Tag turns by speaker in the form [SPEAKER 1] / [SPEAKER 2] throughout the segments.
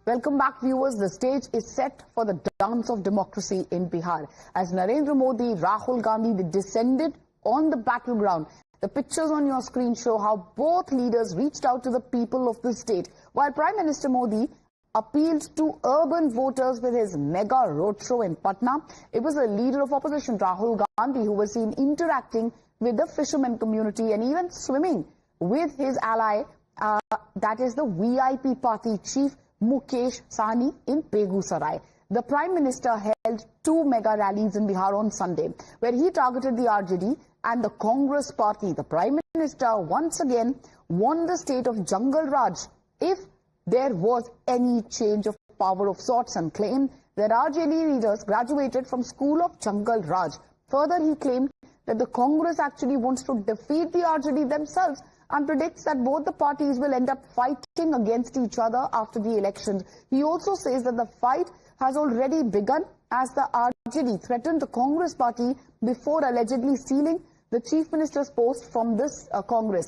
[SPEAKER 1] Welcome back, viewers. The stage is set for the dance of democracy in Bihar. As Narendra Modi, Rahul Gandhi, they descended on the battleground. The pictures on your screen show how both leaders reached out to the people of the state. While Prime Minister Modi appealed to urban voters with his mega roadshow in Patna, it was the leader of opposition, Rahul Gandhi, who was seen interacting with the fishermen community and even swimming with his ally, that is the VIP party chief, Mukesh Sahni in Begusarai. The Prime Minister held two mega rallies in Bihar on Sunday, where he targeted the RJD and the Congress party. The Prime Minister once again warned the state of Jungle Raj if there was any change of power of sorts, and claimed that RJD leaders graduated from School of Jungle Raj. Further, he claimed that the Congress actually wants to defeat the RJD themselves and predicts that both the parties will end up fighting against each other after the elections. He also says that the fight has already begun, as the RJD threatened the Congress party before allegedly stealing the Chief Minister's post from this Congress.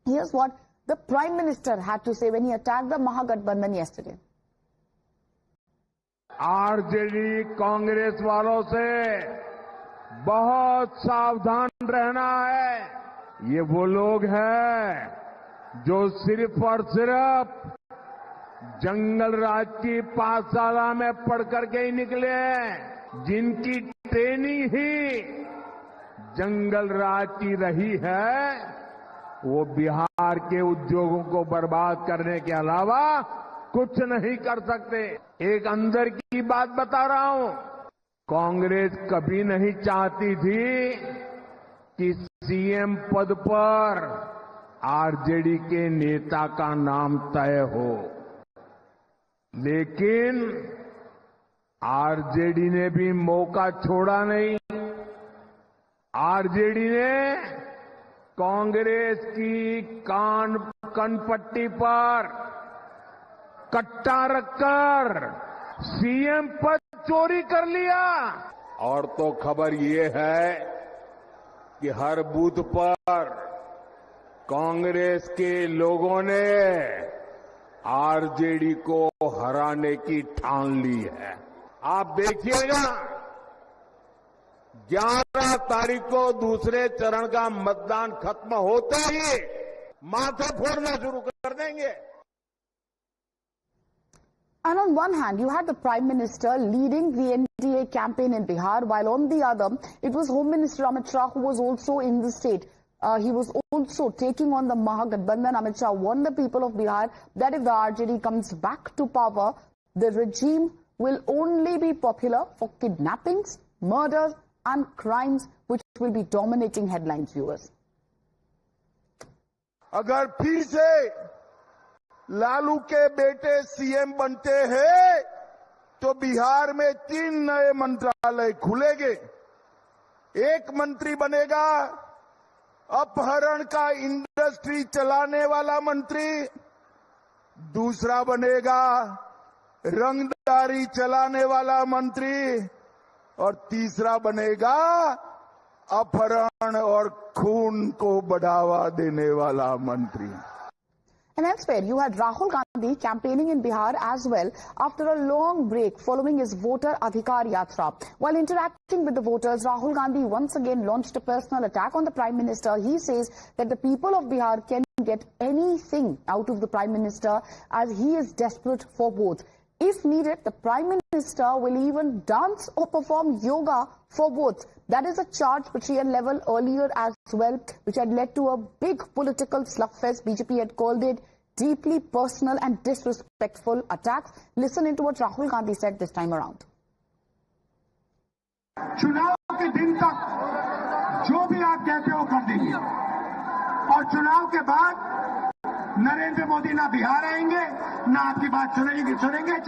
[SPEAKER 1] Here's what the Prime Minister had to say when he attacked the Mahagathbandhan yesterday.
[SPEAKER 2] RJD Congress वालों से बहुत सावधान रहना है। ये वो लोग हैं जो सिर्फ और सिर्फ जंगल राज की पाठशाला में पढ़ करके ही निकले हैं, जिनकी ट्रेनिंग ही जंगल राज की रही है। वो बिहार के उद्योगों को बर्बाद करने के अलावा कुछ नहीं कर सकते। एक अंदर की बात बता रहा हूं, कांग्रेस कभी नहीं चाहती थी कि सीएम पद पर आरजेडी के नेता का नाम तय हो, लेकिन आरजेडी ने भी मौका छोड़ा नहीं। आरजेडी ने कांग्रेस की कनपट्टी पर कट्टा रखकर सीएम पद चोरी कर लिया। और तो खबर ये है कि हर बूथ पर कांग्रेस के लोगों ने आरजेडी को हराने की ठान ली है। आप देखिएगा, 11 तारीख को दूसरे चरण का मतदान खत्म होते ही माथे फोड़ना शुरू कर देंगे।
[SPEAKER 1] And on one hand, you had the Prime Minister leading the NDA campaign in Bihar, while on the other, it was Home Minister Amit Shah who was also in the state. He was also taking on the Mahagathbandhan. Amit Shah warned the people of Bihar that if the RJD comes back to power, the regime will only be popular for kidnappings, murders and crimes, which will be dominating headlines, viewers.
[SPEAKER 3] अगर फिर से लालू के बेटे CM बनते हैं तो बिहार में 3 नए मंत्रालय खुलेंगे। एक मंत्री बनेगा अपहरण का इंडस्ट्री चलाने वाला मंत्री, दूसरा बनेगा रंगदारी चलाने वाला मंत्री, और तीसरा बनेगा अपहरण और खून को बढ़ावा देने वाला मंत्री।
[SPEAKER 1] And elsewhere, you had Rahul Gandhi campaigning in Bihar as well after a long break following his voter Adhikar Yatra. While interacting with the voters, Rahul Gandhi once again launched a personal attack on the Prime Minister. He says that the people of Bihar can get anything out of the Prime Minister, as he is desperate for votes. If needed, the Prime Minister will even dance or perform yoga for votes. That is a charge which he had leveled earlier as well, which had led to a big political slugfest. BJP had called it deeply personal and disrespectful attacks. Listen into what Rahul Gandhi said this time around.
[SPEAKER 4] चुनाव के दिन तक जो भी आप कहते हो कर देंगे, और चुनाव के बाद नरेंद्र मोदी ना बिहार आएंगे, ना आपकी बात सुनेंगे,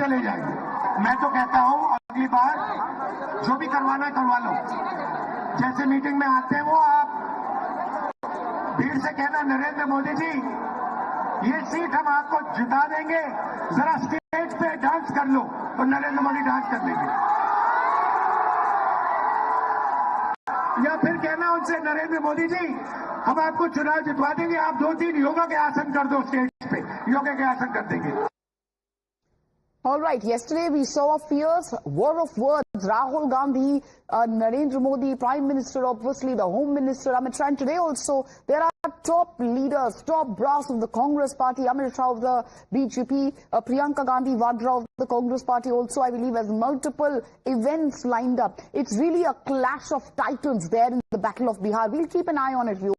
[SPEAKER 4] चले जाएंगे। मैं तो कहता हूं, अगली बार जो भी करवाना करवा लो। जैसे मीटिंग में आते हैं वो आप भीड़ से कहना, नरेंद्र मोदी जी ये सीट हम आपको जिता देंगे, जरा स्टेज पे डांस कर लो, तो नरेंद्र मोदी डांस कर देंगे। या फिर कहना उनसे, नरेंद्र मोदी जी हम आपको चुनाव जितवा देंगे, आप 2-3 योगा के आसन कर दो स्टेज पे, योगा के आसन कर देंगे।
[SPEAKER 1] All right. Yesterday we saw a fierce war of words. Rahul Gandhi, Narendra Modi, Prime Minister, obviously the Home Minister, Amit Shah. And today also there are top leaders, top brass of the Congress Party, Amit Shah of the BJP, Priyanka Gandhi Vadra of the Congress Party also, I believe, has multiple events lined up. It's really a clash of titans there in the Battle of Bihar. We'll keep an eye on it.